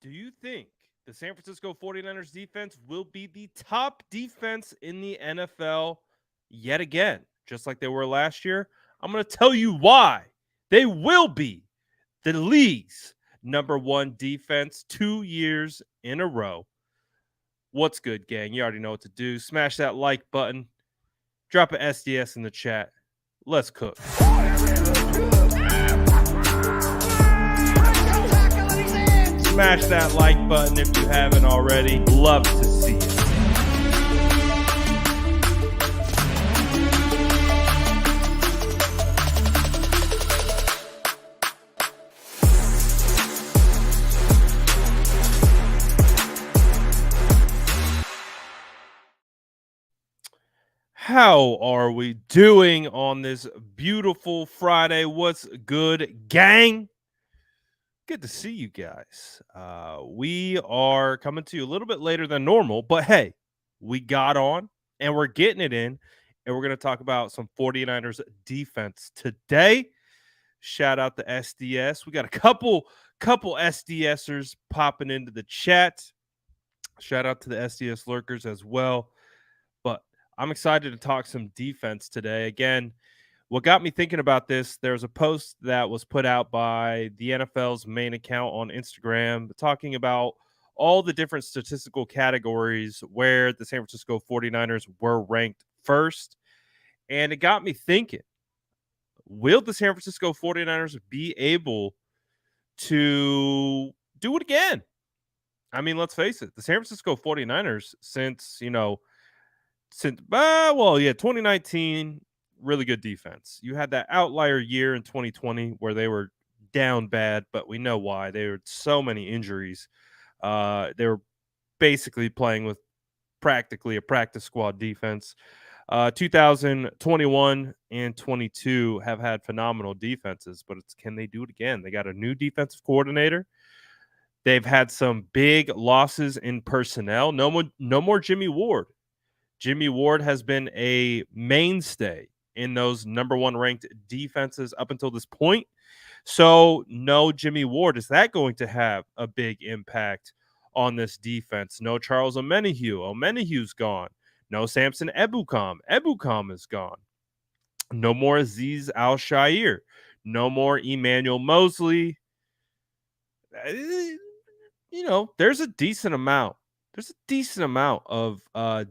Do you think the San Francisco 49ers defense will be the top defense in the NFL yet again, just like they were last year? I'm going to tell you why they will be the league's number one defense 2 years in a row. What's good, gang? You already know what to do. Smash that like button, drop an SDS in the chat. Let's cook. Smash that like button if you haven't already. Love to see it. How are we doing on this beautiful Friday? What's good, gang? Good to see you guys. We are coming to you a little bit later than normal, but hey, we got on and we're getting it in, and we're going to talk about some 49ers defense today. Shout out to SDS. We got a couple SDSers popping into the chat. Shout out to the SDS lurkers as well. But I'm excited to talk some defense today. Again, what got me thinking about this, there's a post that was put out by the NFL's main account on Instagram talking about all the different statistical categories where the San Francisco 49ers were ranked first. And it got me thinking, will the San Francisco 49ers be able to do it again? I mean, let's face it, the San Francisco 49ers, since 2019, really good defense. You had that outlier year in 2020 where they were down bad, but we know why. There were so many injuries. They were basically playing with practically a practice squad defense. 2021 and 22 have had phenomenal defenses, but can they do it again? They got a new defensive coordinator. They've had some big losses in personnel. No more Jimmy Ward. Jimmy Ward has been a mainstay in those number one ranked defenses up until this point. So, no Jimmy Ward. Is that going to have a big impact on this defense? No Charles Omenihu. Omenahu's gone. No Samson Ebukam. Ebukam is gone. No more Aziz Al-Shair. No more Emmanuel Mosley. There's a decent amount. Of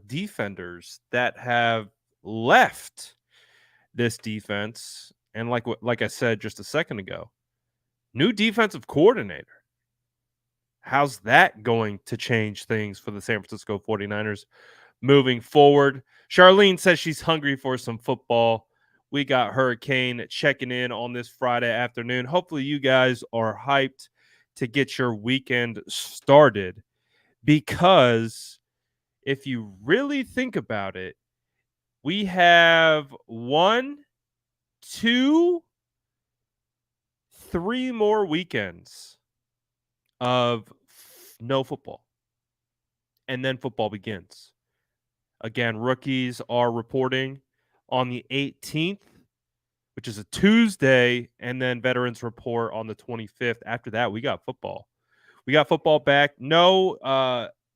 defenders that have left this defense. And like I said just a second ago, new defensive coordinator. How's that going to change things for the San Francisco 49ers moving forward? Charlene says she's hungry for some football. We got Hurricane checking in on this Friday afternoon. Hopefully you guys are hyped to get your weekend started, because if you really think about it, we have 1, 2, 3 more weekends of no football, and then football begins. Again, rookies are reporting on the 18th, which is a Tuesday, and then veterans report on the 25th. After that, we got football. We got football back. No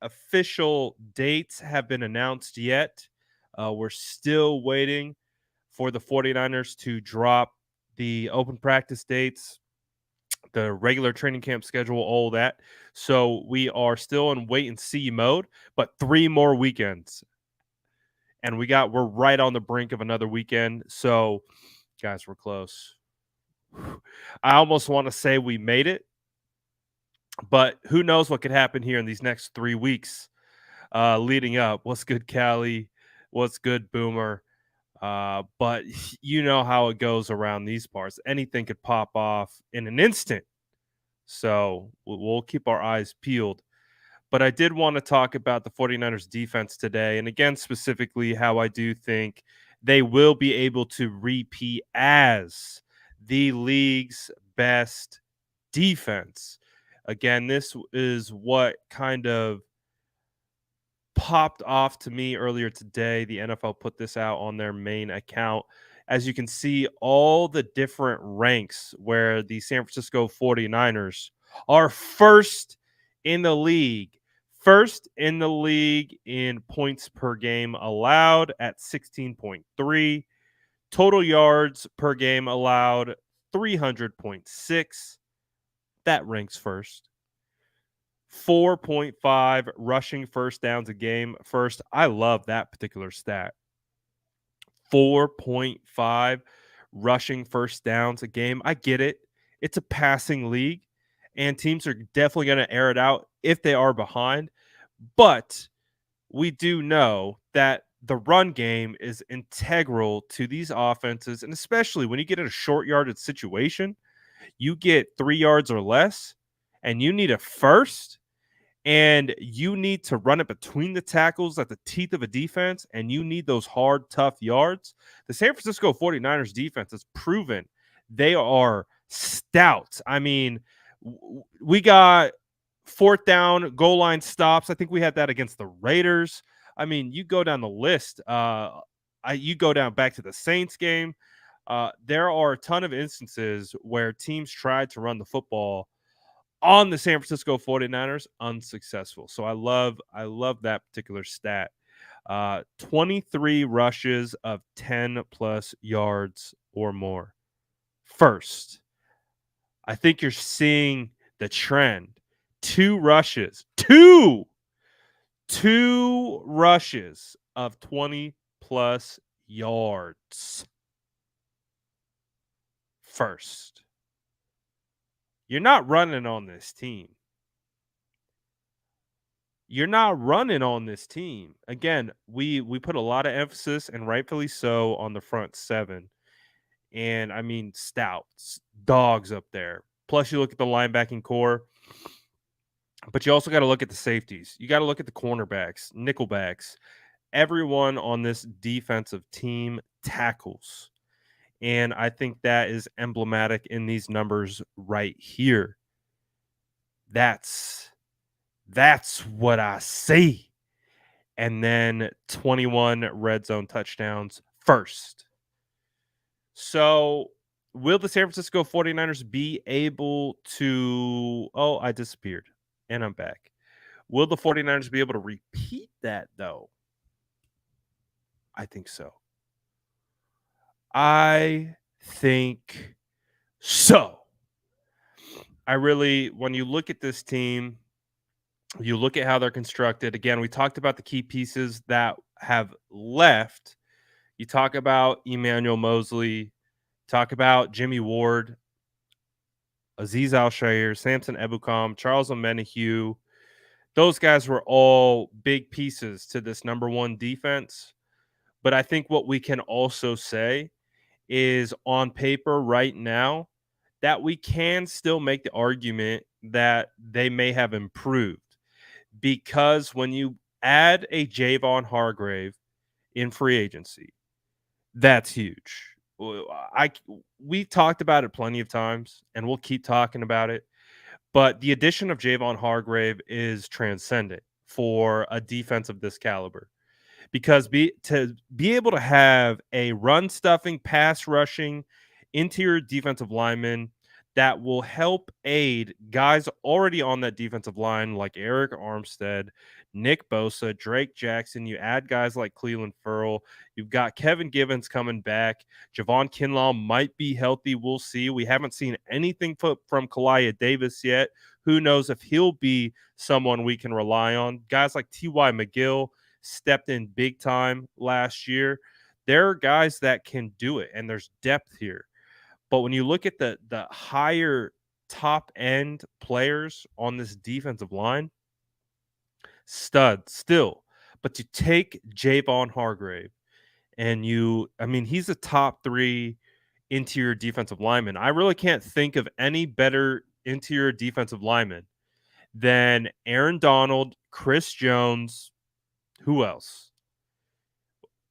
official dates have been announced yet. We're still waiting for the 49ers to drop the open practice dates, the regular training camp schedule, all that. So we are still in wait and see mode, but 3 more weekends. And we're right on the brink of another weekend. So, guys, we're close. I almost want to say we made it, but who knows what could happen here in these next 3 weeks leading up. What's good, Callie? What's good, Boomer? But you know how it goes around these parts. Anything could pop off in an instant. So we'll keep our eyes peeled. But I did want to talk about the 49ers defense today. And again, specifically how I do think they will be able to repeat as the league's best defense. Again, this is what kind of popped off to me earlier today. The NFL put this out on their main account. As you can see, all the different ranks where the San Francisco 49ers are first in the league. First in the league in points per game allowed at 16.3. Total yards per game allowed 300.6. That ranks first. 4.5 rushing first downs a game first. I love that particular stat. 4.5 rushing first downs a game. I get it. It's a passing league, and teams are definitely going to air it out if they are behind. But we do know that the run game is integral to these offenses, and especially when you get in a short yarded situation, you get 3 yards or less, and you need a first, and you need to run it between the tackles at the teeth of a defense, and you need those hard, tough yards. The San Francisco 49ers defense has proven they are stout. I mean, we got fourth down, goal line stops. I think we had that against the Raiders. I mean, you go down the list. You go down back to the Saints game. There are a ton of instances where teams tried to run the football on the San Francisco 49ers, unsuccessful. So I love that particular stat. 23 rushes of 10 plus yards or more. First, I think you're seeing the trend. Two rushes, two rushes of 20 plus yards. First, you're not running on this team. You're not running on this team. Again, we put a lot of emphasis, and rightfully so, on the front seven. And I mean, stouts, dogs up there. Plus, you look at the linebacking core, but you also got to look at the safeties. You got to look at the cornerbacks, nickelbacks. Everyone on this defensive team tackles. And I think that is emblematic in these numbers right here. That's what I see. And then 21 red zone touchdowns first. So, will the San Francisco 49ers be able to? Oh, I disappeared and I'm back. Will the 49ers be able to repeat that, though? I think so. I think so. When you look at this team, you look at how they're constructed. Again, we talked about the key pieces that have left. You talk about Emmanuel Mosley, talk about Jimmy Ward, Aziz Al-Shaair, Samson Ebukam, Charles Omenihu. Those guys were all big pieces to this number one defense. But I think what we can also say is on paper right now that we can still make the argument that they may have improved, because when you add a Javon Hargrave in free agency, that's huge. We talked about it plenty of times, and we'll keep talking about it. But the addition of Javon Hargrave is transcendent for a defense of this caliber, because to be able to have a run stuffing, pass rushing, interior defensive lineman that will help aid guys already on that defensive line like Eric Armstead, Nick Bosa, Drake Jackson. You add guys like Cleveland Ferrell. You've got Kevin Givens coming back. Javon Kinlaw might be healthy. We'll see. We haven't seen anything from Kalia Davis yet. Who knows if he'll be someone we can rely on. Guys like T.Y. McGill stepped in big time last year. There are guys that can do it, and there's depth here. But when you look at the higher top end players on this defensive line, stud still. But you take Javon Hargrave, and he's a top 3 interior defensive lineman. I really can't think of any better interior defensive lineman than Aaron Donald, Chris Jones. Who else?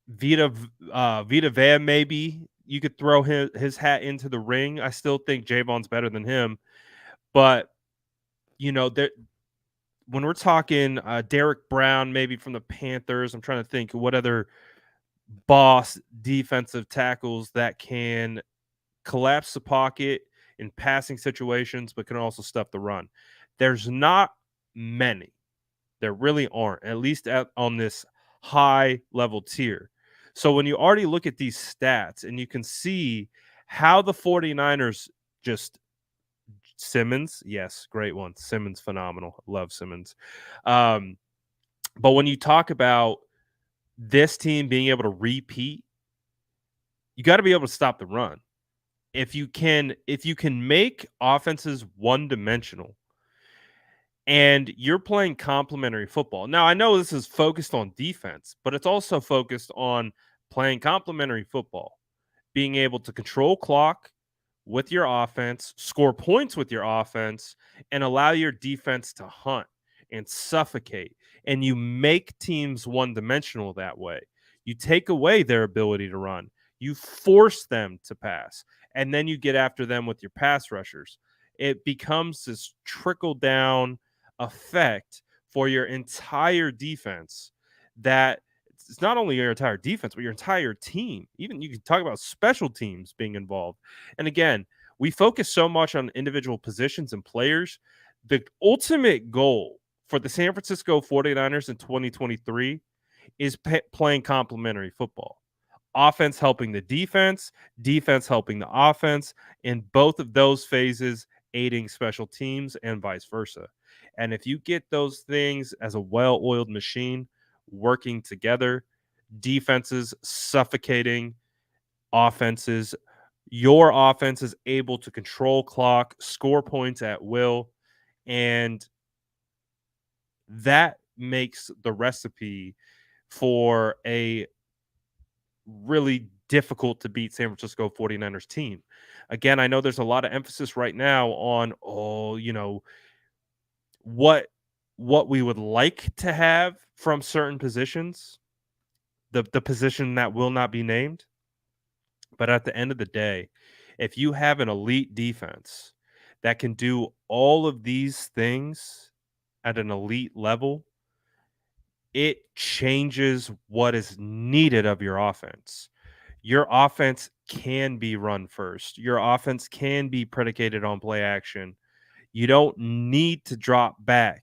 Vita Vea, maybe you could throw his hat into the ring. I still think Javon's better than him, but when we're talking Derek Brown, maybe from the Panthers, I'm trying to think what other boss defensive tackles that can collapse the pocket in passing situations, but can also stuff the run. There's not many. There really aren't, at least on this high level tier. So when you already look at these stats and you can see how the 49ers just Simmons, yes, great one. Simmons, phenomenal. Love Simmons. Um, but when you talk about this team being able to repeat, you got to be able to stop the run. If you can make offenses one dimensional and you're playing complementary football. Now, I know this is focused on defense, but it's also focused on playing complementary football, being able to control clock with your offense, score points with your offense, and allow your defense to hunt and suffocate. And you make teams one dimensional that way. You take away their ability to run, you force them to pass, and then you get after them with your pass rushers. It becomes this trickle down effect for your entire defense that it's not only your entire defense, but your entire team. Even you can talk about special teams being involved. And again, we focus so much on individual positions and players. The ultimate goal for the San Francisco 49ers in 2023 is playing complementary football. Offense helping the defense, defense helping the offense, in both of those phases, aiding special teams and vice versa. And if you get those things as a well oiled machine working together, defenses suffocating offenses, your offense is able to control clock, score points at will, and that makes the recipe for a really difficult to beat San Francisco 49ers team. Again, I know there's a lot of emphasis right now on, what we would like to have from certain positions, the position that will not be named. But at the end of the day, if you have an elite defense that can do all of these things at an elite level, it changes what is needed of your offense. Your offense can be run first. Your offense can be predicated on play action. You don't need to drop back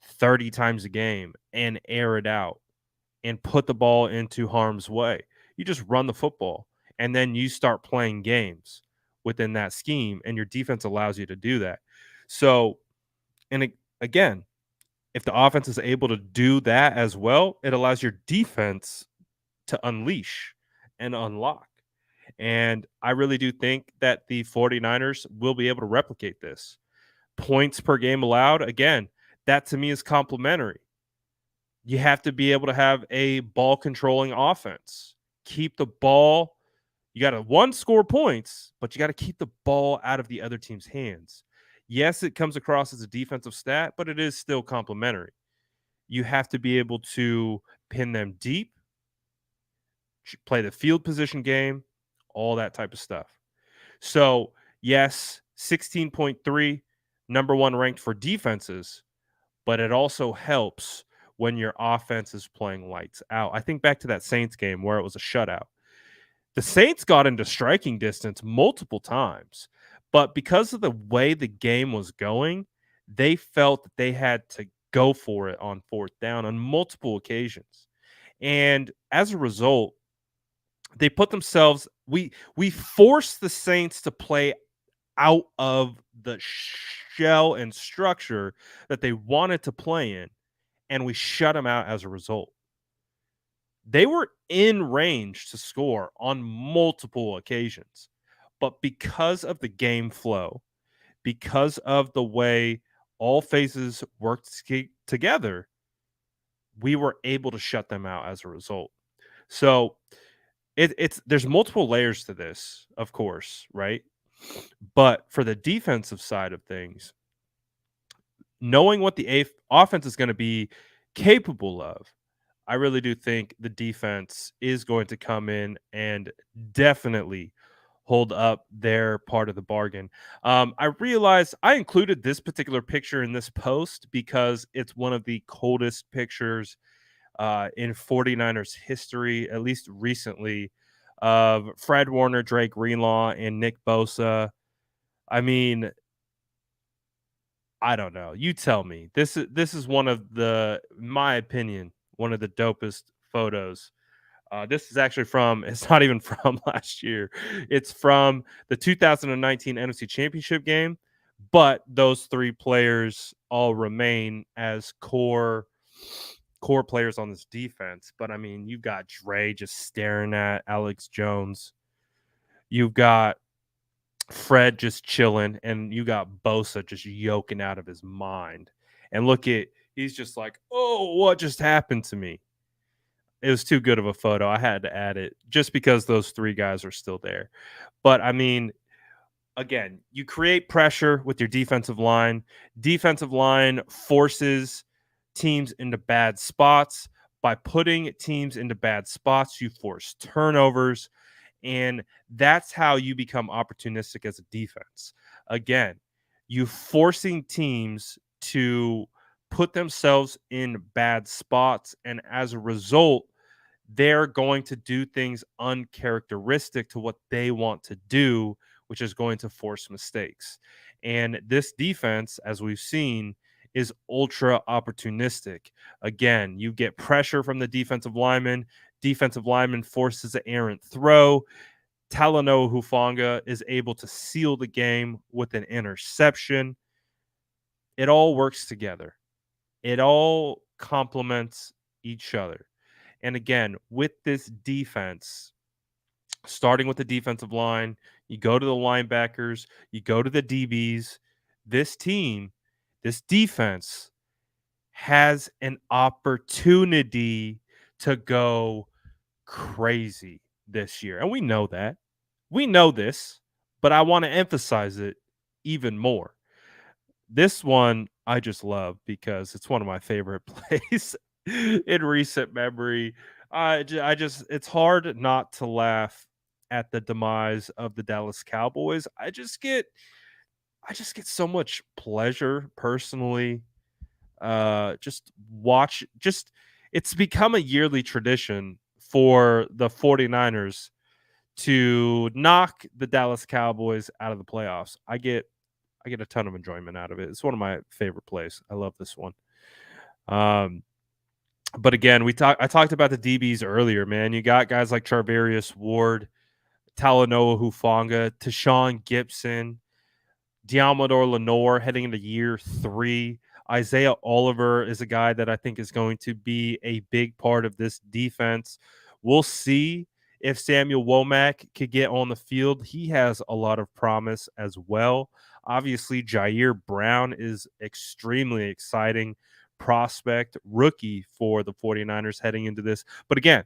30 times a game and air it out and put the ball into harm's way. You just run the football and then you start playing games within that scheme, and your defense allows you to do that. So, again, if the offense is able to do that as well, it allows your defense to unleash and unlock. And I really do think that the 49ers will be able to replicate this. Points per game allowed, again, that to me is complementary. You have to be able to have a ball controlling offense. Keep the ball. You got to one score points, but you got to keep the ball out of the other team's hands. Yes, it comes across as a defensive stat, but it is still complementary. You have to be able to pin them deep, play the field position game, all that type of stuff. So, yes, 16.3, number one ranked for defenses, but it also helps when your offense is playing lights out. I think back to that Saints game where it was a shutout. The Saints got into striking distance multiple times, but because of the way the game was going, they felt that they had to go for it on fourth down on multiple occasions. And as a result, they put themselves we forced the Saints to play out of the shell and structure that they wanted to play in, and we shut them out as a result. They were in range to score on multiple occasions, but because of the game flow, because of the way all phases worked together, we were able to shut them out as a result. So it's there's multiple layers to this, of course, right? But for the defensive side of things, knowing what the offense is going to be capable of, I really do think the defense is going to come in and definitely hold up their part of the bargain. I realized I included this particular picture in this post because it's one of the coldest pictures in 49ers history, at least recently, of Fred Warner, Drake Greenlaw, and Nick Bosa. I mean, I don't know. You tell me. This is one of the in my opinion, one of the dopest photos. This is actually from it's not even from last year. It's from the 2019 NFC Championship game, but those 3 players all remain as core players on this defense. But I mean, you've got Dre just staring at Alex Jones. You've got Fred just chilling, and you got Bosa just yoking out of his mind. And he's just like, oh, what just happened to me? It was too good of a photo. I had to add it just because those 3 guys are still there. But I mean, again, you create pressure with your defensive line. Defensive line forces teams into bad spots. By putting teams into bad spots, you force turnovers. And that's how you become opportunistic as a defense. Again, you forcing teams to put themselves in bad spots. And as a result, they're going to do things uncharacteristic to what they want to do, which is going to force mistakes. And this defense, as we've seen, is ultra opportunistic. Again, you get pressure from the defensive lineman. Defensive lineman forces an errant throw. Talanoa Hufanga is able to seal the game with an interception. It all works together. It all complements each other. And again, with this defense, starting with the defensive line, you go to the linebackers, you go to the DBs. This team, this defense has an opportunity to go crazy this year. And we know that. We know this, but I want to emphasize it even more. This one I just love because it's one of my favorite plays in recent memory. I just it's hard not to laugh at the demise of the Dallas Cowboys. I just get so much pleasure personally. Just watch just it's become a yearly tradition for the 49ers to knock the Dallas Cowboys out of the playoffs. I get a ton of enjoyment out of it. It's one of my favorite plays. I love this one. Um, but again, I talked about the DBs earlier, man. You got guys like Charvarius Ward, Talanoa Hufanga, Tashawn Gibson, Diamador Lenore heading into year 3. Isaiah Oliver is a guy that I think is going to be a big part of this defense. We'll see if Samuel Womack could get on the field. He has a lot of promise as well. Obviously, Jair Brown is extremely exciting prospect, rookie for the 49ers heading into this. But again,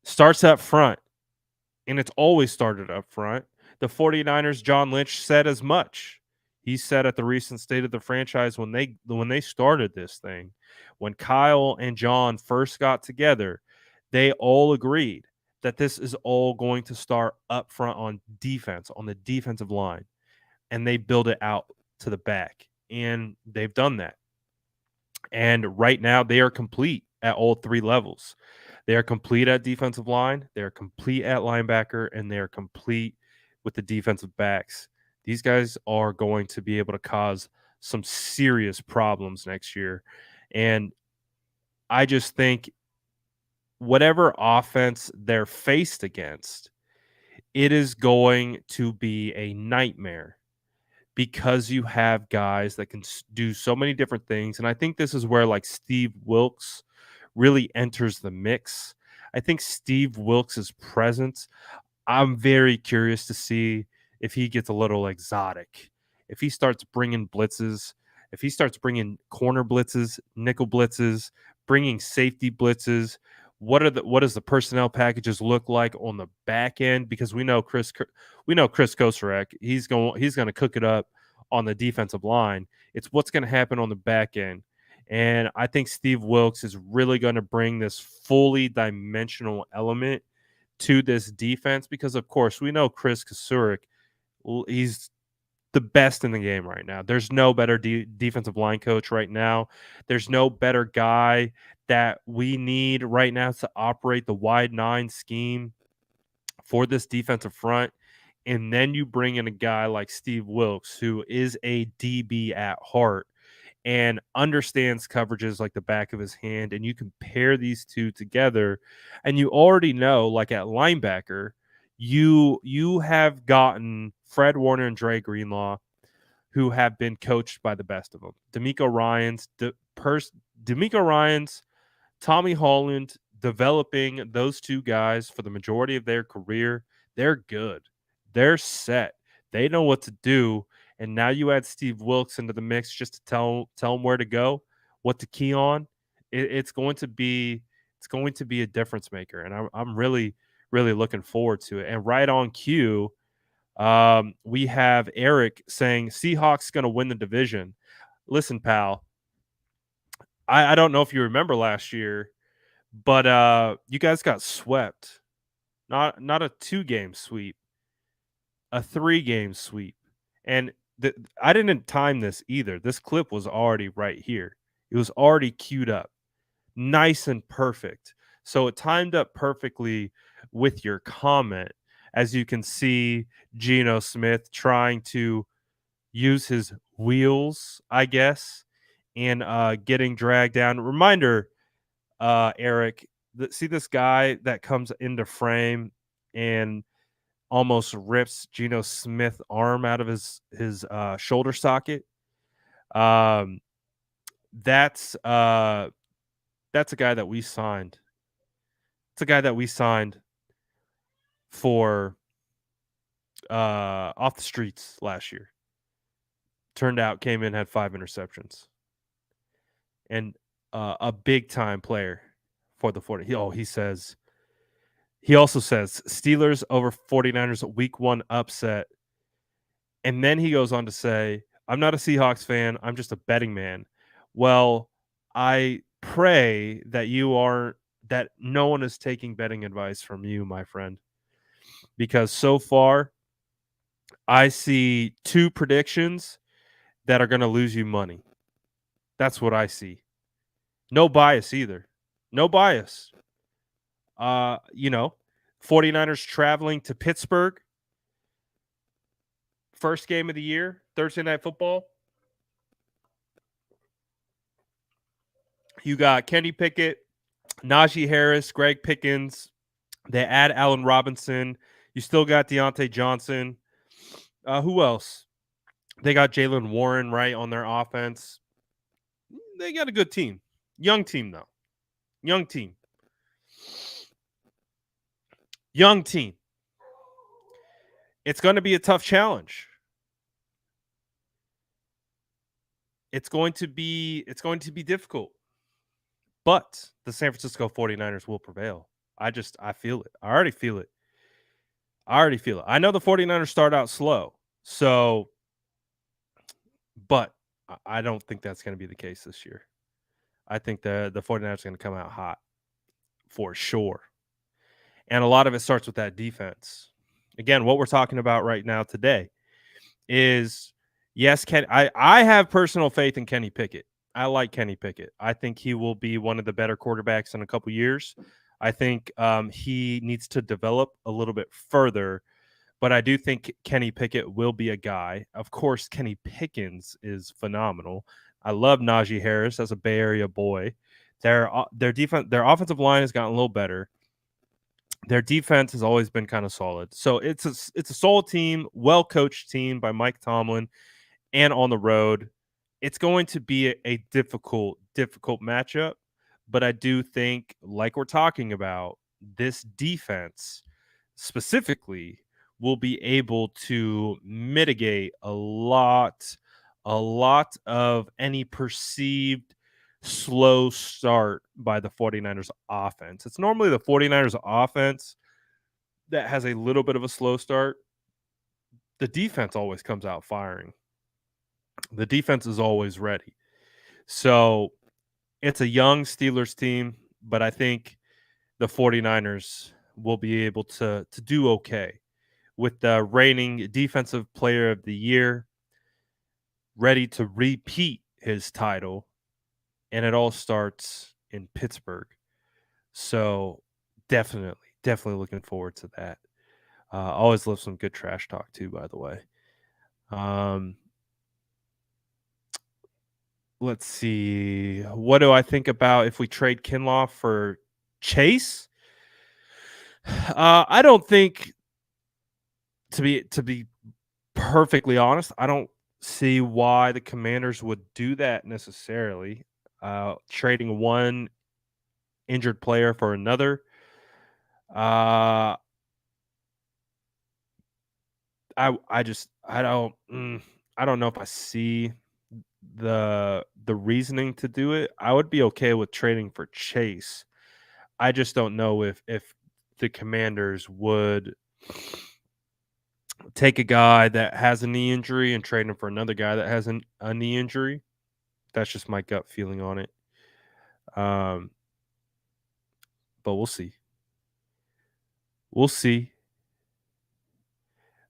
starts up front, and it's always started up front. The 49ers, John Lynch said as much. He said at the recent State of the Franchise when they started this thing, when Kyle and John first got together, they all agreed that this is all going to start up front on defense, on the defensive line, and they build it out to the back. And they've done that. And right now they are complete at all 3 levels. They are complete at defensive line, they are complete at linebacker, and they are complete with the defensive backs. These guys are going to be able to cause some serious problems next year. And I just think whatever offense they're faced against, it is going to be a nightmare because you have guys that can do so many different things. And I think this is where like Steve Wilks really enters the mix. I think Steve Wilks's presence, I'm very curious to see if he gets a little exotic. If he starts bringing blitzes, if he starts bringing corner blitzes, nickel blitzes, bringing safety blitzes, what does the personnel packages look like on the back end? Because we know Chris Kosarak, he's going to cook it up on the defensive line. It's what's going to happen on the back end. And I think Steve Wilks is really going to bring this fully dimensional element to this defense because, of course, we know Chris Kosarak, he's the best in the game right now. There's no better defensive line coach right now. There's no better guy that we need right now to operate the wide 9 scheme for this defensive front. and then you bring in a guy like Steve Wilkes, who is a DB at heart and understands coverages like the back of his hand, and you compare these two together, and you already know, like at linebacker, you have gotten Fred Warner and Dre Greenlaw, who have been coached by the best of them. D'Amico Ryans, Tommy Holland, developing those two guys for the majority of their career, they're good. They're set. They know what to do. And now you add Steve Wilkes into the mix just to tell them where to go, what to key on. It's going to be a difference maker, and I'm really really looking forward to it. And right on cue, we have Eric saying Seahawks going to win the division. Listen, pal, I don't know if you remember last year, but you guys got swept. Not a 2-game sweep, a 3-game sweep. And I didn't time this either. This clip was already right here. It was already queued up. Nice and perfect. So it timed up perfectly with your comment. As you can see, Geno Smith trying to use his wheels, I guess, and getting dragged down. Reminder, Eric, see this guy that comes into frame and almost rips Geno Smith's arm out of his shoulder socket. Um, that's a guy that we signed. It's a guy that we signed for off the streets last year. Turned out, came in, had 5 interceptions, and a big time player for the 40. He also says Steelers over 49ers week 1 upset. And then he goes on to say, I'm not a Seahawks fan. I'm just a betting man. Well, I pray that no one is taking betting advice from you, my friend, because so far I see 2 predictions that are going to lose you money. That's what I see. No bias either. No bias. 49ers traveling to Pittsburgh. First game of the year, Thursday Night Football. You got Kenny Pickett, Najee Harris, Greg Pickens. They add Allen Robinson. You still got Deontay Johnson. Who else? They got Jalen Warren right on their offense. They got a good team. Young team, though. Young team. Young team. It's going to be a tough challenge. It's going to be difficult. But the San Francisco 49ers will prevail. I feel it. I already feel it. I know the 49ers start out slow. But I don't think that's going to be the case this year. I think the 49ers are going to come out hot for sure. And a lot of it starts with that defense. Again, what we're talking about right now today is, yes, I have personal faith in Kenny Pickett. I like Kenny Pickett. I think he will be one of the better quarterbacks in a couple years. I think he needs to develop a little bit further, but I do think Kenny Pickett will be a guy. Of course, Kenny Pickens is phenomenal. I love Najee Harris as a Bay Area boy. Their offensive line has gotten a little better. Their defense has always been kind of solid. So it's a solid team, well-coached team by Mike Tomlin, and on the road. It's going to be a difficult matchup, but I do think, like we're talking about, this defense specifically will be able to mitigate a lot of any perceived slow start by the 49ers offense. It's normally the 49ers offense that has a little bit of a slow start. The defense always comes out firing. The defense is always ready. So it's a young Steelers team, but I think the 49ers will be able to do okay with the reigning defensive player of the year ready to repeat his title. And it all starts in Pittsburgh. So definitely looking forward to that. Always love some good trash talk too, by the way. Um, let's see. What do I think about if we trade Kinlaw for Chase? I don't think to be perfectly honest, I don't see why the Commanders would do that necessarily. Trading one injured player for another. Uh, I don't know if I see the reasoning to do it. I would be okay with trading for Chase. I just don't know if the Commanders would take a guy that has a knee injury and trade him for another guy that has a knee injury. That's just my gut feeling on it. Um, but we'll see. We'll see.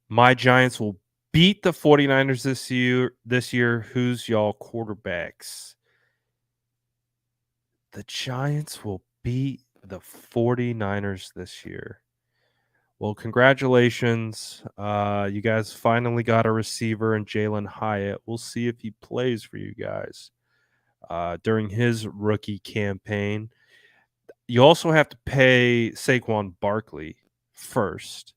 My Giants will beat the 49ers this year. This year, who's y'all quarterbacks? The Giants will beat the 49ers this year. Well, congratulations. You guys finally got a receiver in Jalen Hyatt. We'll see if he plays for you guys during his rookie campaign. You also have to pay Saquon Barkley first.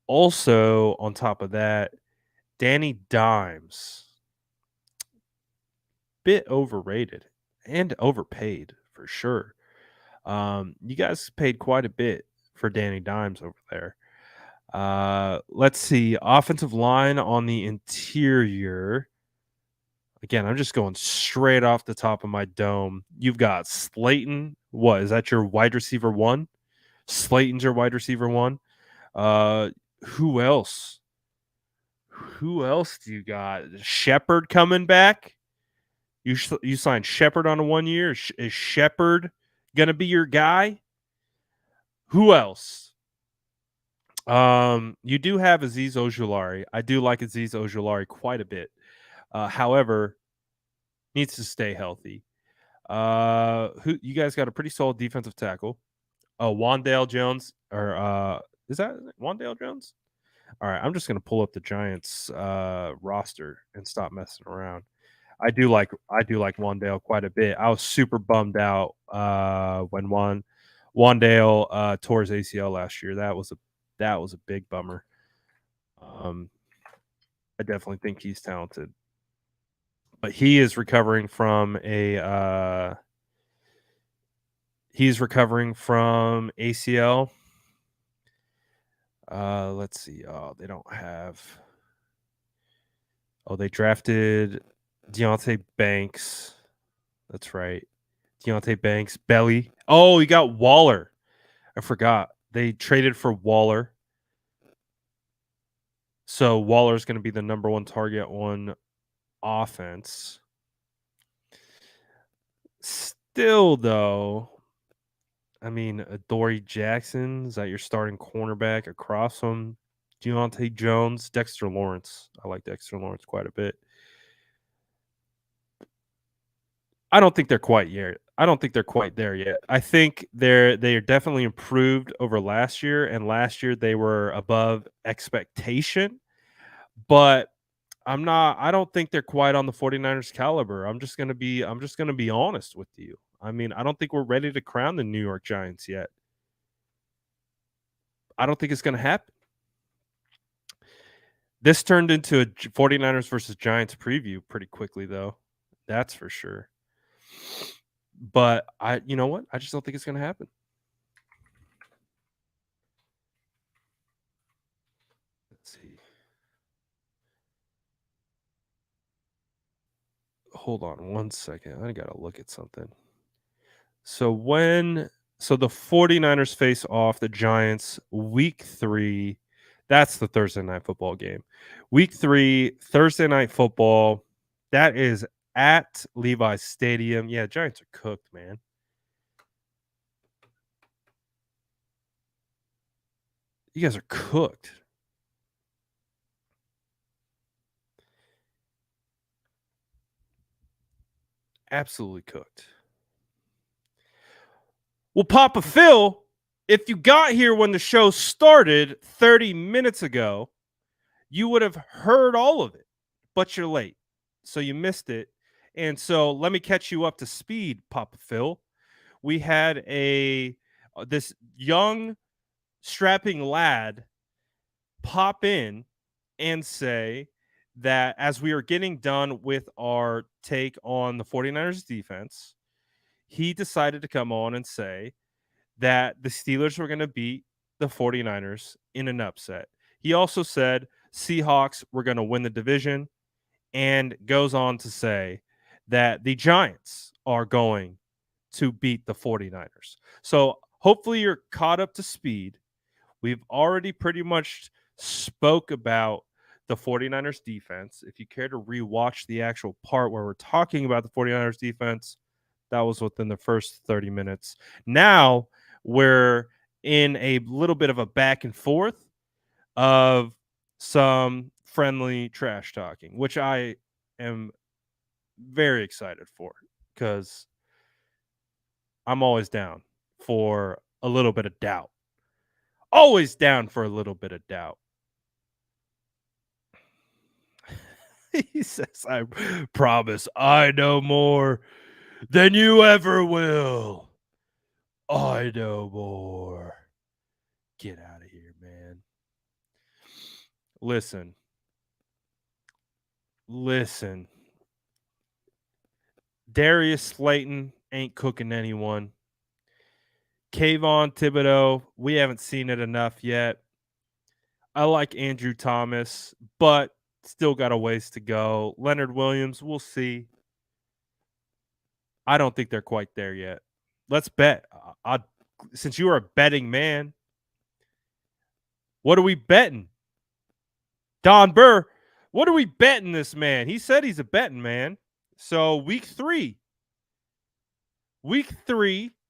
Also, on top of that, Danny Dimes, bit overrated and overpaid for sure. You guys paid quite a bit for Danny Dimes over there. Let's see. Offensive line on the interior. Again, I'm just going straight off the top of my dome. You've got Slayton. What is that? Your wide receiver one? Slayton's your wide receiver one. Uh, who else? Who else do you got? Shepard coming back. You signed Shepard on a 1 year. Is Shepard gonna be your guy? Who else? You do have Aziz Ojulari. I do like Aziz Ojulari quite a bit. However, needs to stay healthy. Who you guys got a pretty solid defensive tackle. Oh, Wandale Jones or is that Wandale Jones? All right, I'm just gonna pull up the Giants roster and stop messing around. I do like Wandale quite a bit. I was super bummed out when Wandale tore his ACL last year. That was a big bummer. Um, I definitely think he's talented, but he's recovering from ACL. Let's see. Oh, they don't have. Oh, they drafted Deontay Banks. That's right. Deontay Banks, Belly. Oh, you got Waller. I forgot. They traded for Waller. So Waller's going to be the number one target on offense. Still, though, I mean, Adoree Jackson, is that your starting cornerback across from Deontay Jones? Dexter Lawrence. I like Dexter Lawrence quite a bit. I don't think they're quite yet. I don't think they're quite there yet. I think they are definitely improved over last year, and last year they were above expectation. But I don't think they're quite on the 49ers caliber. I'm just gonna be honest with you. I mean, I don't think we're ready to crown the New York Giants yet. I don't think it's gonna happen. This turned into a 49ers versus Giants preview pretty quickly though. That's for sure. But you know what? I just don't think it's gonna happen. Let's see. Hold on one second. I gotta look at something. So the 49ers face off the Giants week 3. That's the Thursday night football game. Week 3, Thursday night football. That is at Levi's Stadium. Yeah, Giants are cooked, man. You guys are cooked. Absolutely cooked. Well, Papa Phil If you got here when the show started 30 minutes ago, you would have heard all of it, but you're late. So you missed it. And so let me catch you up to speed, Papa Phil. We had a this young strapping lad pop in and say that as we are getting done with our take on the 49ers defense, he decided to come on and say that the Steelers were going to beat the 49ers in an upset. He also said Seahawks were going to win the division and goes on to say that the Giants are going to beat the 49ers. So hopefully you're caught up to speed. We've already pretty much spoke about the 49ers defense. If you care to rewatch the actual part where we're talking about the 49ers defense, that was within the first 30 minutes. Now we're in a little bit of a back and forth of some friendly trash talking, which I am very excited for because I'm always down for a little bit of doubt. Always down for a little bit of doubt. He says, I promise I know more than you ever will. I know more. Get out of here, man. Listen. Listen. Darius Slayton ain't cooking anyone. Kayvon Thibodeau, we haven't seen it enough yet. I like Andrew Thomas, but still got a ways to go. Leonard Williams, we'll see. I don't think they're quite there yet. Let's bet. Since you are a betting man, what are we betting? Don Burr, what are we betting this man? He said he's a betting man. So week three,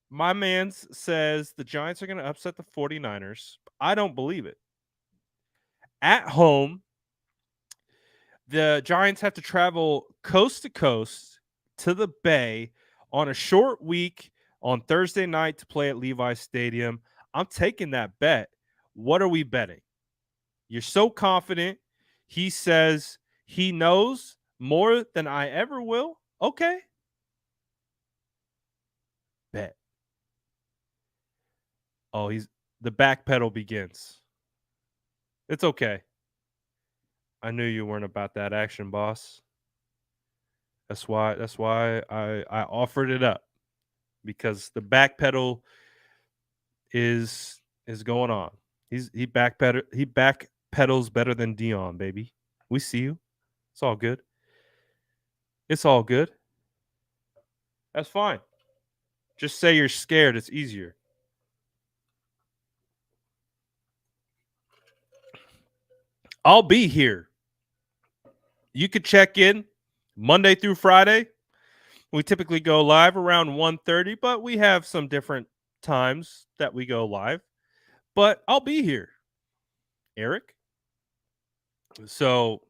my man says the Giants are going to upset the 49ers. I don't believe it. At home, the Giants have to travel coast to coast to the Bay on a short week on Thursday night to play at Levi Stadium. I'm taking that bet. What are we betting? You're so confident. He says he knows more than I ever will. Okay. Bet. Oh, the back pedal begins. It's okay. I knew you weren't about that action, boss. That's why I offered it up because the back pedal is going on. He back pedals better than Dion, baby. We see you. It's all good. It's all good. That's fine. Just say you're scared. It's easier. I'll be here. You could check in Monday through Friday. We typically go live around 1:30, but we have some different times that we go live. But I'll be here, Eric. So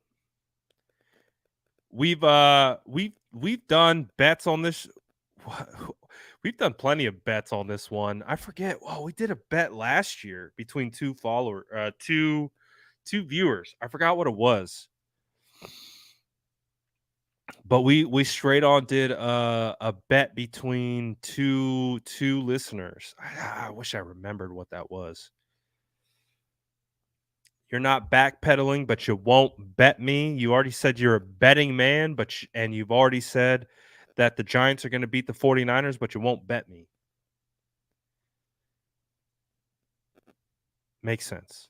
we've done bets on this. We've done plenty of bets on this one. I forget. Oh, we did a bet last year between two viewers. I forgot what it was, but we straight on did a bet between two listeners. I wish I remembered what that was. You're not backpedaling, but you won't bet me. You already said you're a betting man, and you've already said that the Giants are going to beat the 49ers, but you won't bet me. Makes sense.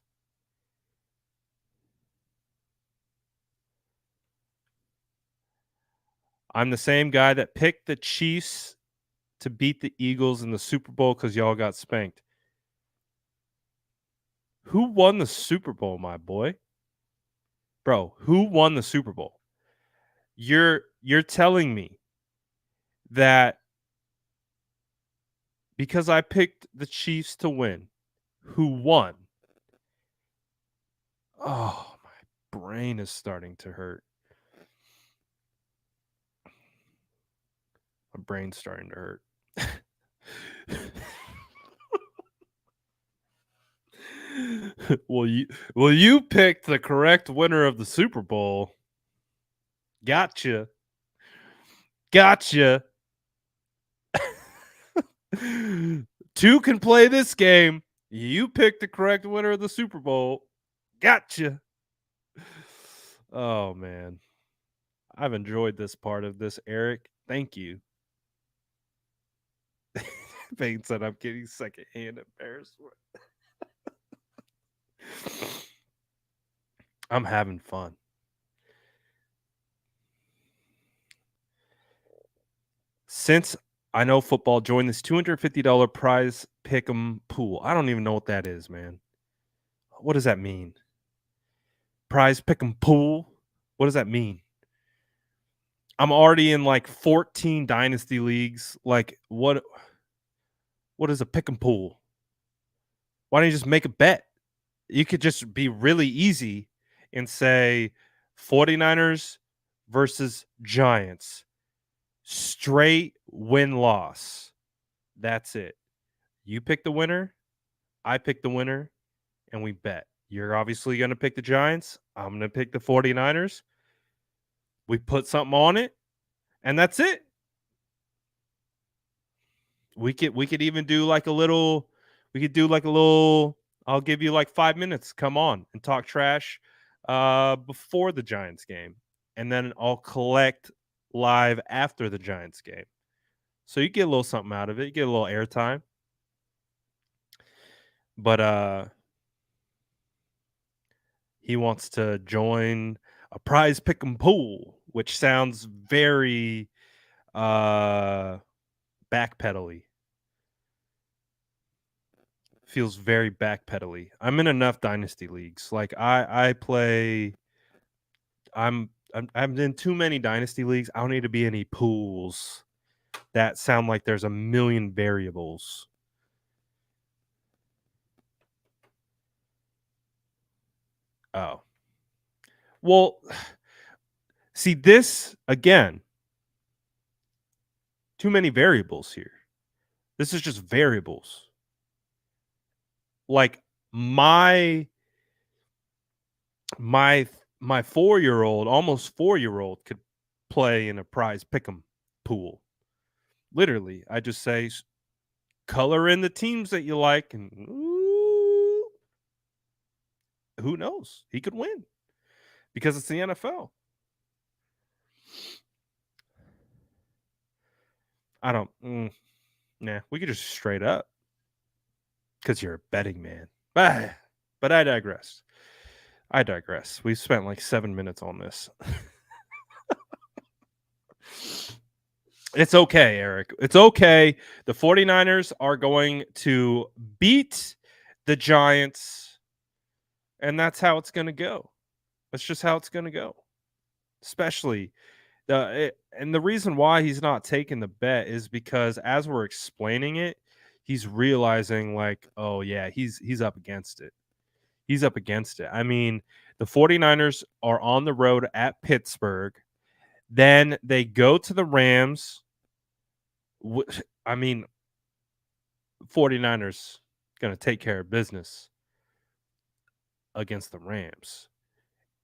I'm the same guy that picked the Chiefs to beat the Eagles in the Super Bowl because y'all got spanked. Who won the Super Bowl, my boy? Bro, who won the Super Bowl? You're telling me that because I picked the Chiefs to win, who won? Oh, my brain is starting to hurt. My brain's starting to hurt. Well, you picked the correct winner of the Super Bowl. Gotcha. Gotcha. Two can play this game. You picked the correct winner of the Super Bowl. Gotcha. Oh man. I've enjoyed this part of this, Eric. Thank you. Payne said I'm getting secondhand embarrassment. I'm having fun. Since I know football, join this $250 prize pick'em pool. I don't even know what that is, man. What does that mean? Prize pick'em pool? What does that mean? I'm already in like 14 dynasty leagues. Like what is a pick'em pool? Why don't you just make a bet? You could just be really easy and say 49ers versus Giants. Straight win loss. That's it. You pick the winner, I pick the winner, and we bet. You're obviously going to pick the Giants. I'm going to pick the 49ers. We put something on it, and that's it. We could even do like a little we could do like a little I'll give you like 5 minutes. Come on and talk trash before the Giants game. And then I'll collect live after the Giants game. So you get a little something out of it. You get a little airtime. But he wants to join a prize pick'em pool, which sounds very backpedally. Feels very backpedally. I'm in enough dynasty leagues. Like I play I'm in too many dynasty leagues. I don't need to be any pools that sound like there's a million variables. Oh. Well, see this again. Too many variables here. This is just variables. Like my my my 4-year-old, almost 4-year-old could play in a prize pick'em pool. Literally, I just say color in the teams that you like and ooh, who knows? He could win because it's the NFL. I don't nah, we could just straight up because you're a betting man. But I digress. I digress. We've spent like 7 minutes on this. It's okay, Eric. It's okay. The 49ers are going to beat the Giants, and that's how it's going to go. That's just how it's going to go. Especially and the reason why he's not taking the bet is because as we're explaining it, he's realizing like, oh yeah, he's up against it. He's up against it. I mean, the 49ers are on the road at Pittsburgh. Then they go to the Rams. I mean, 49ers going to take care of business against the Rams.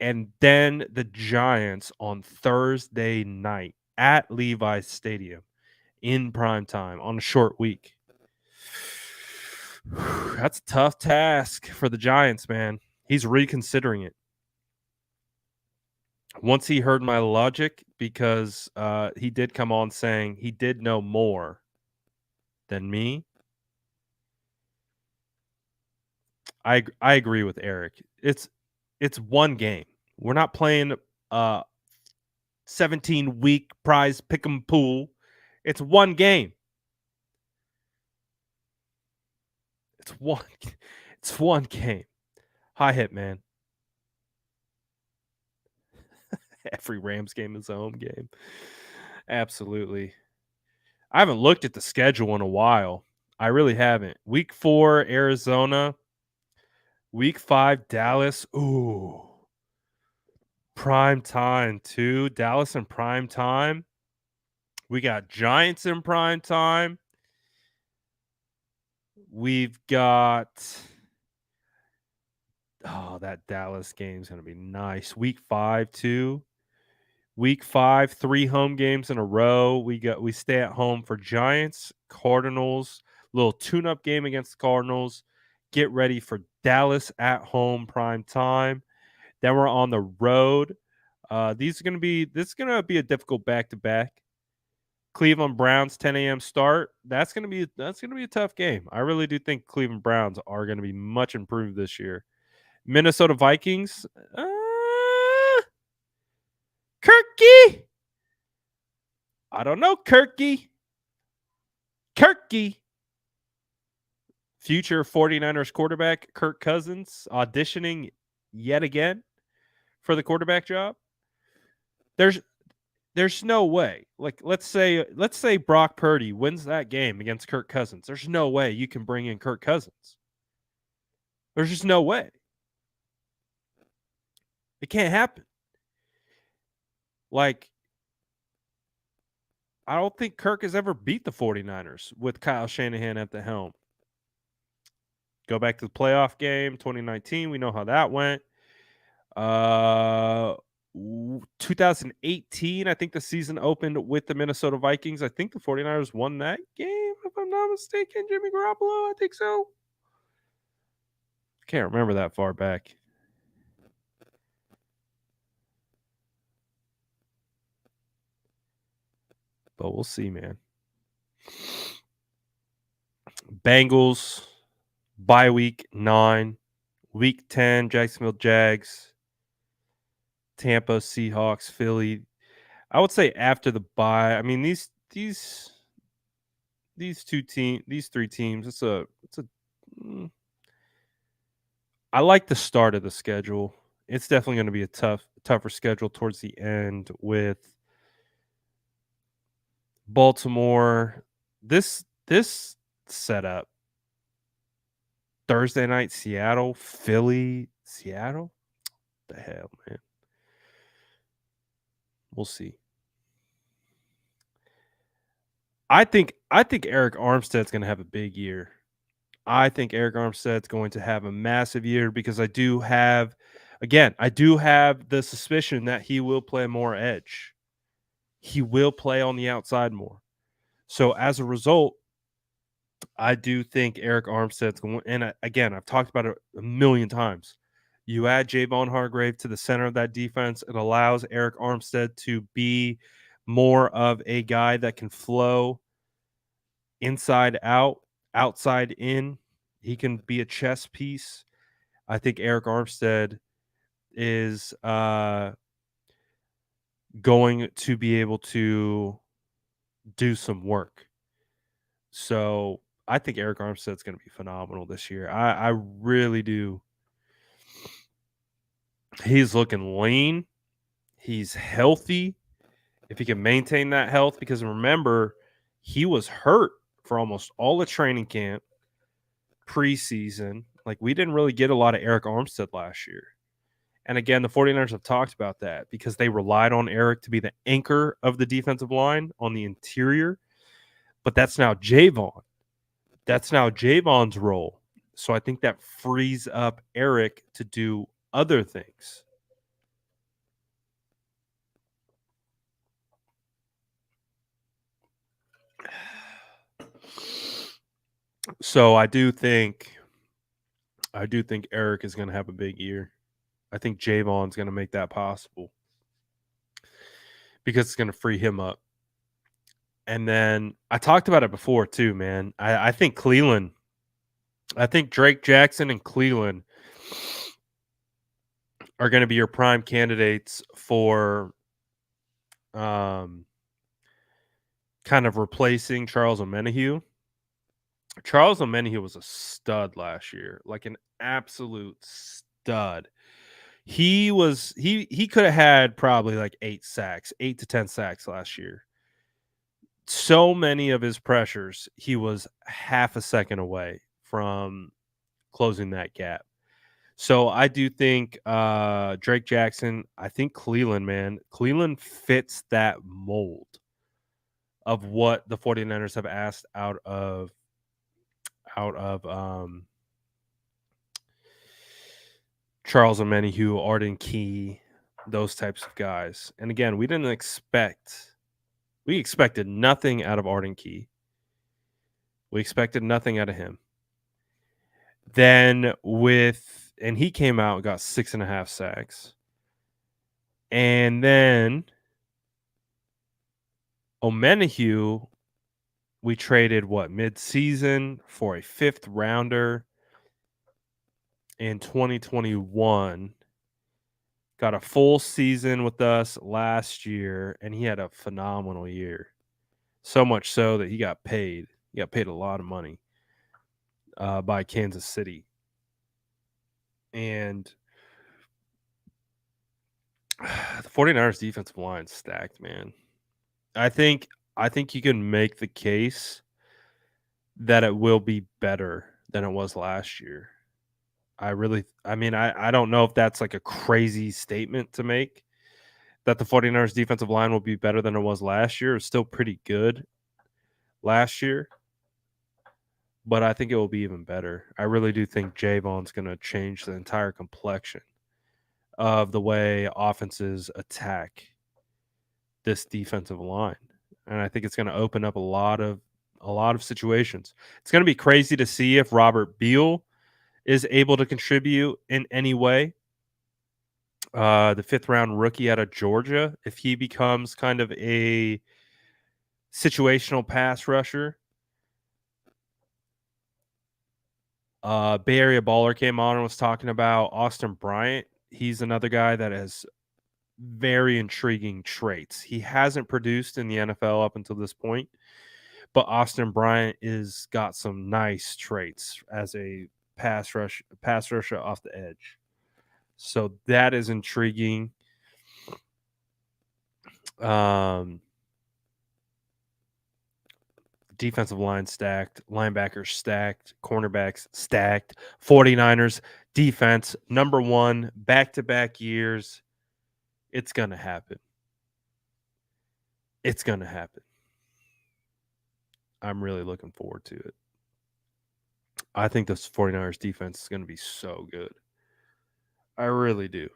And then the Giants on Thursday night at Levi's Stadium in prime time on a short week. That's a tough task for the Giants, man. He's reconsidering it. Once he heard my logic, because he did come on saying he did know more than me. I agree with Eric. It's one game. We're not playing 17-week prize pick'em pool. It's one game. It's one it's one game. High hit, man. Every Rams game is a home game. Absolutely. I haven't looked at the schedule in a while. I really haven't. Week 4, Arizona. Week 5, Dallas. Ooh. Prime time, too. Dallas in prime time. We got Giants in prime time. We've got Oh, that Dallas game's gonna be nice. Week 5 too. Week 5, 3 home games in a row. We stay at home for Giants, Cardinals, little tune-up game against the Cardinals. Get ready for Dallas at home prime time. Then we're on the road. This is gonna be a difficult back-to-back. Cleveland Browns 10 a.m. start. That's gonna be a tough game. I really do think Cleveland Browns are gonna be much improved this year. Minnesota Vikings. Kirky. I don't know, Kirky. Kirky. Future 49ers quarterback Kirk Cousins auditioning yet again for the quarterback job. There's there's no way. Like let's say Brock Purdy wins that game against Kirk Cousins. There's no way you can bring in Kirk Cousins. There's just no way. It can't happen. Like I don't think Kirk has ever beat the 49ers with Kyle Shanahan at the helm. Go back to the playoff game 2019, we know how that went. 2018, I think the season opened with the Minnesota Vikings. I think the 49ers won that game, if I'm not mistaken. Jimmy Garoppolo, I think so. Can't remember that far back. But we'll see, man. Bengals, bye week 9. Week 10, Jacksonville Jags, Tampa, Seahawks, Philly. I would say after the bye. I mean, these three teams. Mm, I like the start of the schedule. It's definitely going to be a tougher schedule towards the end with Baltimore. This setup. Thursday night, Seattle, Philly, Seattle. The hell, man. We'll see. I think Eric Armstead's going to have a big year. I think Eric Armstead's going to have a massive year because I do have the suspicion that he will play more edge. He will play on the outside more. So as a result, I do think Eric Armstead's going. And again, I've talked about it a million times. You add Javon Hargrave to the center of that defense, it allows Eric Armstead to be more of a guy that can flow inside out, outside in. He can be a chess piece. I think Eric Armstead is going to be able to do some work. So I think Eric Armstead's going to be phenomenal this year. I really do. He's looking lean. He's healthy. If he can maintain that health, because remember, he was hurt for almost all the training camp, preseason. Like, we didn't really get a lot of Eric Armstead last year. And again, the 49ers have talked about that because they relied on Eric to be the anchor of the defensive line on the interior. But that's now Javon. That's now Javon's role. So I think that frees up Eric to do other things. So I do think Eric is going to have a big year. I think Javon's going to make that possible because it's going to free him up. And then I talked about it before too, man. I think Cleveland. I think Drake Jackson and Cleveland are going to be your prime candidates for kind of replacing Charles Omenihu. Charles Omenihu was a stud last year, like an absolute stud. He could have had probably like 8 to 10 sacks last year. So many of his pressures, he was half a second away from closing that gap. So I do think Drake Jackson, I think Cleveland, man. Cleveland fits that mold of what the 49ers have asked out of Charles Omenihu, Arden Key, those types of guys. And again, we expected nothing out of Arden Key. We expected nothing out of him. Then and he came out and got 6.5 sacks. And then Omenihu, we traded mid-season for a 5th rounder in 2021. Got a full season with us last year, and he had a phenomenal year. So much so that he got paid. He got paid a lot of money by Kansas City. And the 49ers defensive line stacked, man. I think you can make the case that it will be better than it was last year. I don't know if that's like a crazy statement to make, that the 49ers defensive line will be better than it was last year. It's still pretty good last year, but I think it will be even better. I really do think Javon's going to change the entire complexion of the way offenses attack this defensive line. And I think it's going to open up a lot of situations. It's going to be crazy to see if Robert Beal is able to contribute in any way. The 5th round rookie out of Georgia, if he becomes kind of a situational pass rusher. Bay Area Baller came on and was talking about Austin Bryant. He's another guy that has very intriguing traits. He hasn't produced in the NFL up until this point, but Austin Bryant is got some nice traits as a pass rusher off the edge. So that is intriguing. Defensive line stacked, linebackers stacked, cornerbacks stacked. 49ers defense number 1 back-to-back years. It's going to happen. It's going to happen. I'm really looking forward to it. I think this 49ers defense is going to be so good. I really do.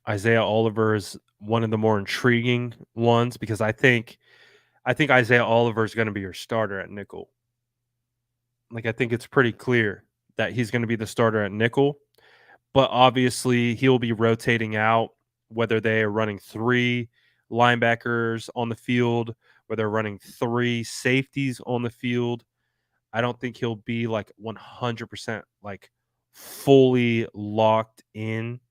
Isaiah Oliver is one of the more intriguing ones because I think Isaiah Oliver is going to be your starter at nickel. Like, I think it's pretty clear that he's going to be the starter at nickel, but obviously he'll be rotating out, whether they are running 3 linebackers on the field, whether they're running 3 safeties on the field. I don't think he'll be like 100% like fully locked in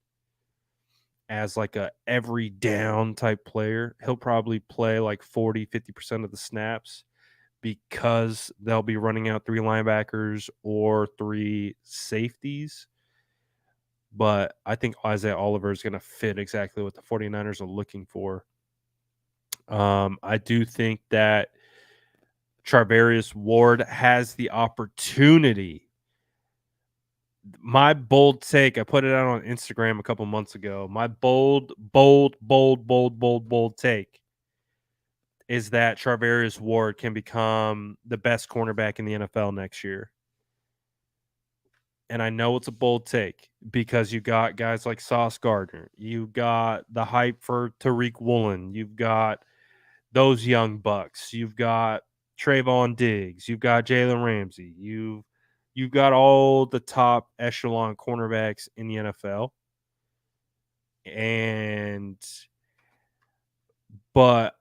as like a every down type player. He'll probably play like 40-50% of the snaps because they'll be running out 3 linebackers or 3 safeties. But I think Isaiah Oliver is going to fit exactly what the 49ers are looking for. I do think that Charvarius Ward has the opportunity. My bold take, I put it out on Instagram a couple months ago. My bold take is that Charvarius Ward can become the best cornerback in the NFL next year. And I know it's a bold take because you got guys like Sauce Gardner. You got the hype for Tariq Woolen. You've got those young bucks. You've got Trayvon Diggs. You've got Jalen Ramsey. You've got all the top echelon cornerbacks in the NFL. But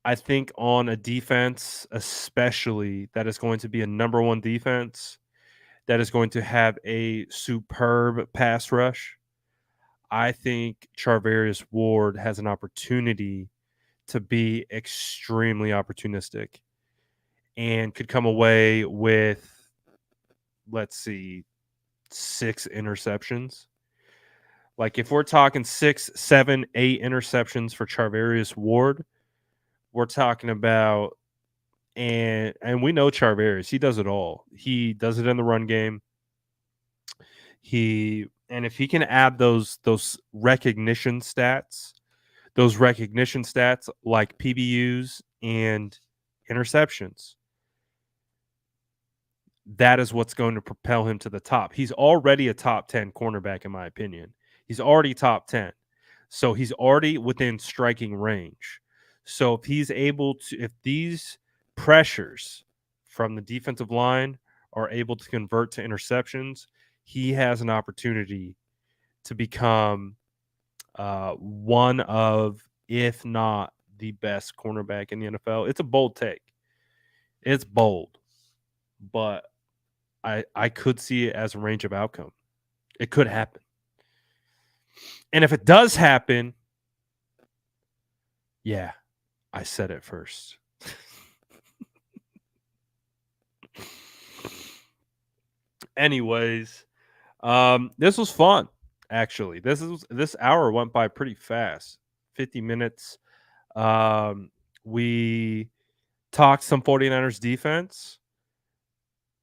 I think on a defense, especially, that is going to be a number 1 defense, that is going to have a superb pass rush. I think Charvarius Ward has an opportunity to be extremely opportunistic and could come away with, let's see, 6 interceptions. Like, if we're talking 6, 7, 8 interceptions for Charvarius Ward, we're talking about, and we know Charvarius, he does it all. He does it in the run game. And if he can add those recognition stats like PBUs and interceptions. That is what's going to propel him to the top. He's already a top 10 cornerback, in my opinion. He's already top 10. So he's already within striking range. So if he's able to, if these pressures from the defensive line are able to convert to interceptions, he has an opportunity to become one of, if not the best cornerback in the NFL. It's a bold take. It's bold, but I could see it as a range of outcome. It could happen. And if it does happen, yeah, I said it first. Anyways, this was fun. Actually, this hour went by pretty fast. 50 minutes. We talked some 49ers defense.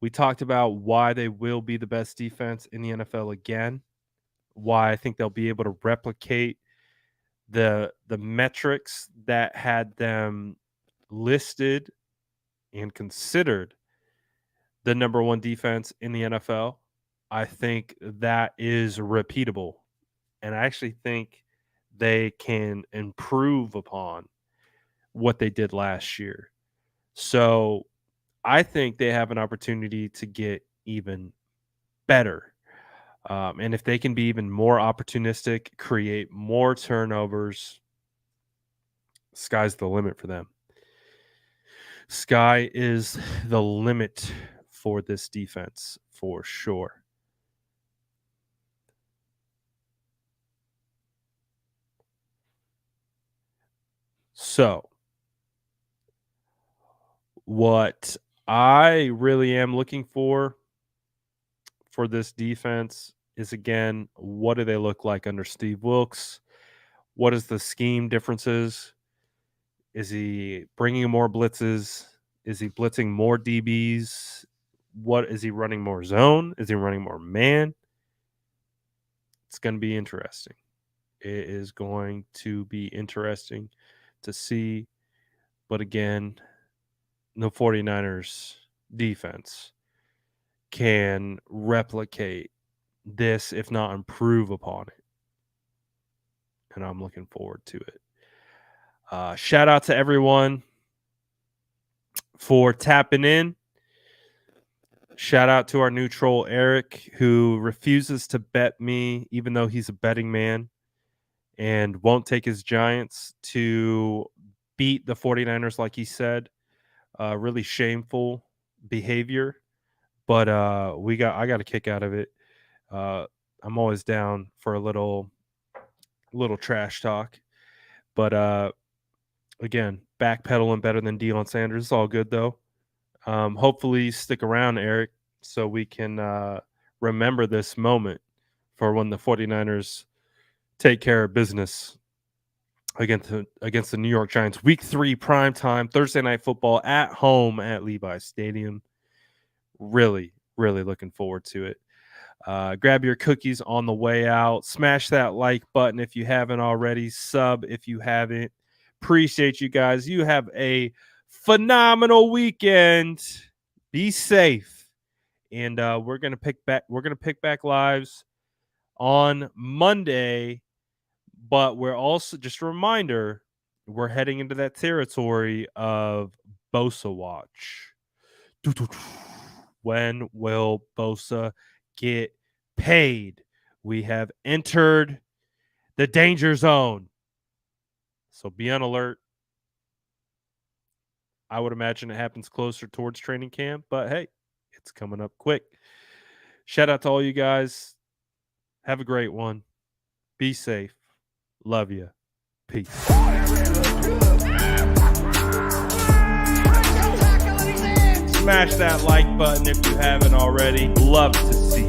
We talked about why they will be the best defense in the NFL again. Why I think they'll be able to replicate the metrics that had them listed and considered the number one defense in the NFL. I think that is repeatable. And I actually think they can improve upon what they did last year. So I think they have an opportunity to get even better. And if they can be even more opportunistic, create more turnovers, sky's the limit for them. Sky is the limit for this defense for sure. So, what I really am looking for this defense is, again, what do they look like under Steve Wilkes? What is the scheme differences? Is he bringing more blitzes? Is he blitzing more DBs? What is he running more zone? Is he running more man? It's going to be interesting. It is going to be interesting to see. But again, the 49ers defense can replicate this, if not improve upon it. And I'm looking forward to it. Shout out to everyone for tapping in. Shout out to our new troll, Eric, who refuses to bet me, even though he's a betting man, and won't take his Giants to beat the 49ers like he said. Really shameful behavior, but I got a kick out of it. I'm always down for a little trash talk, but again, backpedaling better than Deion Sanders. It's all good though. Hopefully stick around, Eric, so we can remember this moment for when the 49ers take care of business against the New York Giants. Week 3 primetime Thursday night football at home at Levi's Stadium. Really, really looking forward to it. Grab your cookies on the way out. Smash that like button if you haven't already. Sub if you haven't. Appreciate you guys. You have a phenomenal weekend. Be safe. And we're gonna pick back lives on Monday. But we're also, just a reminder, we're heading into that territory of Bosa watch. When will Bosa get paid? We have entered the danger zone. So be on alert. I would imagine it happens closer towards training camp, but hey, it's coming up quick. Shout out to all you guys. Have a great one. Be safe. Love you. Peace. Smash that like button if you haven't already. Love to see